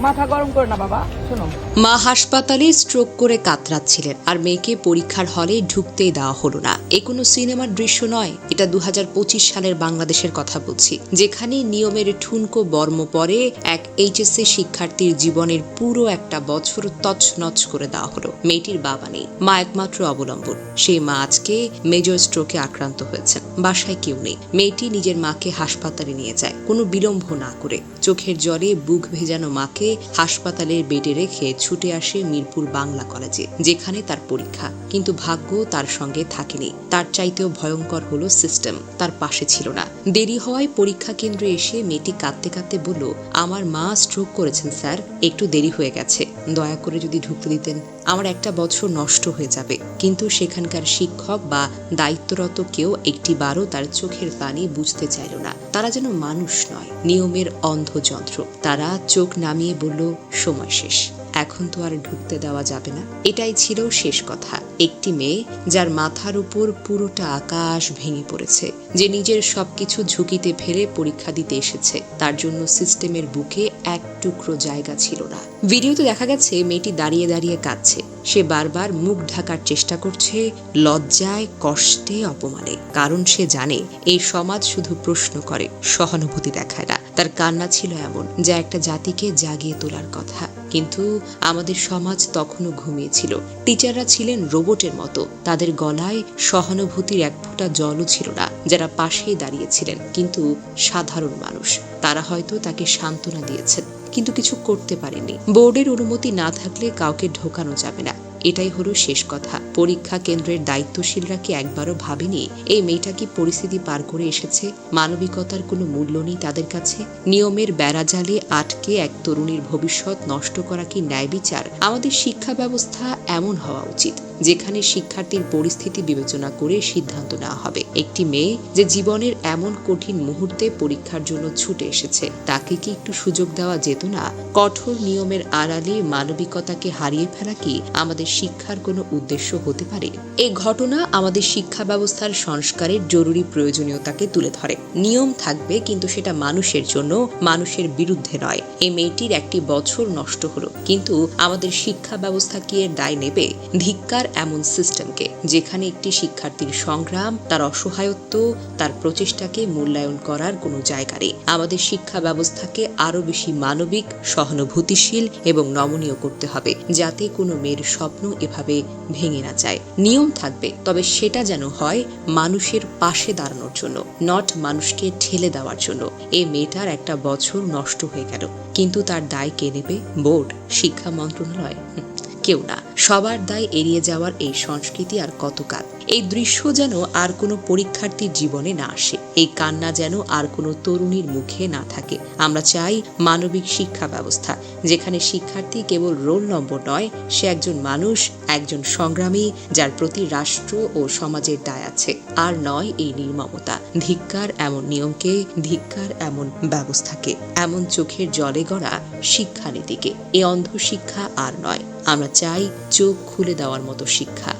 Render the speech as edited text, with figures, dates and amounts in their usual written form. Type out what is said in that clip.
মাথা গরম করে না বাবা, শোনো। মা হাসপাতালে স্ট্রোক করে কাতরাচ্ছিলেন আর মেয়েকে পরীক্ষার হলে ঢুকতেই দেওয়া হলো না। এ কোনো সিনেমার দৃশ্য নয়, এটা 2025 সালের বাংলাদেশের কথা বলছি, যেখানে নিয়মের ঠুনকো বর্ম পরে এক এইচএসসি শিক্ষার্থীর জীবনের পুরো একটা বছর তছনছ করে দেওয়া হলো। মেয়েটির বাবা নেই, মা একমাত্র অবলম্বন। সেই মা আজকে মেজর স্ট্রোকে আক্রান্ত হয়েছেন, বাসায় কেউ নেই। মেয়েটি নিজের মাকে হাসপাতালে নিয়ে যায় কোনো বিলম্ব না করে। চোখের জলে বুক ভেজানো মাকে হাসপাতালের বেডে রেখে ছুটে আসে মিরপুর বাংলা কলেজে, যেখানে তার পরীক্ষা। কিন্তু ভাগ্য তার সঙ্গে থাকেনি। তার চাইতেও ভয়ঙ্কর হলো সিস্টেম, তার পাশে ছিল না। দেরি হওয়ায় পরীক্ষা কেন্দ্রে এসে মেয়েটি কাঁদতে কাঁদতে বলল, আমার মা স্ট্রোক করেছেন স্যার, একটু দেরি হয়ে গেছে, দয়া করে যদি ঢুকতে দিতেন, আমার একটা বছর নষ্ট হয়ে যাবে। কিন্তু সেখানকার শিক্ষক বা দায়িত্বরত কেউ একটিবারও তার চোখের পানি বুঝতে চাইল না। তারা যেন মানুষ নয়, নিয়মের অন্ধযন্ত্র। তারা চোখ নামিয়ে বলল, সময় শেষ, এখন তো আর ঢুকতে দেওয়া যাবে না। এটাই ছিল শেষ কথা। একটি মেয়ে যার মাথার উপর পুরোটা আকাশ ভেঙে পড়েছে, যে নিজের সবকিছু ঝুঁকিতে ফেলে পরীক্ষা দিতে এসেছে, তার জন্য সিস্টেমের বুকে এক টুকরো জায়গা ছিল না। ভিডিওতে দেখা গেছে মেয়েটি দাঁড়িয়ে দাঁড়িয়ে কাঁদছে। সে বারবার মুখ ঢাকার চেষ্টা করছে, লজ্জায়, কষ্টে, অপমানে। কারণ সে জানে এই সমাজ শুধু প্রশ্ন করে, সহানুভূতি দেখায় না। তার কান্না ছিল এমন, যা একটা জাতিকে জাগিয়ে তোলার কথা। কিন্তু আমাদের সমাজ তখনও ঘুমিয়েছিল। টিচাররা ছিলেন রোবটের মতো, তাদের গলায় সহানুভূতির এক ফোঁটা জলও ছিল না। যারা পাশেই দাঁড়িয়েছিলেন কিন্তু সাধারণ মানুষ, তারা হয়তো তাকে সান্ত্বনা দিয়েছেন, কিন্তু কিছু করতে পারেনি। বোর্ডের অনুমতি না থাকলে কাউকে ঢোকানো যাবে না, এটাই হলো শেষ কথা। পরীক্ষা কেন্দ্রের দায়িত্বশীলরা কি একবারও ভাবেনি এই মেয়েটা কি পরিস্থিতি পার করে এসেছে? মানবিকতার কোনো মূল্য নেই তাদের কাছে? নিয়মের বেড়াজালে আটকে এক তরুণীর ভবিষ্যৎ নষ্ট করা কি ন্যায় বিচার? আমাদের শিক্ষা ব্যবস্থা এমন হওয়া উচিত যেখানে শিক্ষার্থীর পরিস্থিতি বিবেচনা করে সিদ্ধান্ত নেওয়া হবে। একটি মেয়ে যে জীবনের এমন কঠিন মুহূর্তে পরীক্ষার জন্য ছুটে এসেছে, তাকে কি একটু সুযোগ দেওয়া যেত না? কঠোর নিয়মের আড়ালে মানবিকতাকে হারিয়ে ফেলা কি আমাদের শিক্ষার কোনো উদ্দেশ্য হতে পারে? এই ঘটনা আমাদের শিক্ষা ব্যবস্থার সংস্কারের জরুরি প্রয়োজনীয়তাকে তুলে ধরে। নিয়ম থাকবে, কিন্তু সেটা মানুষের জন্য, মানুষের বিরুদ্ধে নয়। এই মেয়েটির একটি বছর নষ্ট হলো, কিন্তু আমাদের শিক্ষা ব্যবস্থা কি এর দায় নেবে? ধিক্কার এমন সিস্টেমকে, যেখানে একটি শিক্ষার্থীর সংগ্রাম, তার অসহায়ত্ব, তার প্রচেষ্টাকে মূল্যায়ন করার কোনো জায়গা নেই। আমাদের শিক্ষা ব্যবস্থাকে আরো বেশি মানবিক, সহানুভূতিশীল এবং নমনীয় করতে হবে, যাতে কোনো মেয়ের স্বপ্ন এভাবে ভেঙে না যায়। নিয়ম থাকবে, তবে সেটা যেন হয় মানুষের পাশে দাঁড়ানোর জন্য, নট মানুষকে ঠেলে দেওয়ার জন্য। এই মেয়েটার একটা বছর নষ্ট হয়ে গেল, কিন্তু তার দায় কে নেবে? বোর্ড? শিক্ষা মন্ত্রণালয়? কেউ না। সবার দায় এড়িয়ে যাওয়ার এই সংস্কৃতি আর কতকাল? এই দৃশ্য যেন আর কোনো পরীক্ষার্থীর জীবনে না আসে, এই কান্না যেন আর কোনো তরুণীর মুখে না থাকে। আমরা চাই মানবিক শিক্ষা ব্যবস্থা, যেখানে শিক্ষার্থী কেবল রোল নম্বর নয়, সে একজন মানুষ, একজন সংগ্রামী, যার প্রতি রাষ্ট্র ও সমাজের দায় আছে। আর নয় এই নির্মমতা। ধিক্কার এমন নিয়মকে, ধিক্কার এমন ব্যবস্থাকে, এমন চোখের জলে গড়া শিক্ষানীতিকে। এ অন্ধ শিক্ষা আর নয়। আমরা চাই চোখ খুলে দেওয়ার মতো শিক্ষা।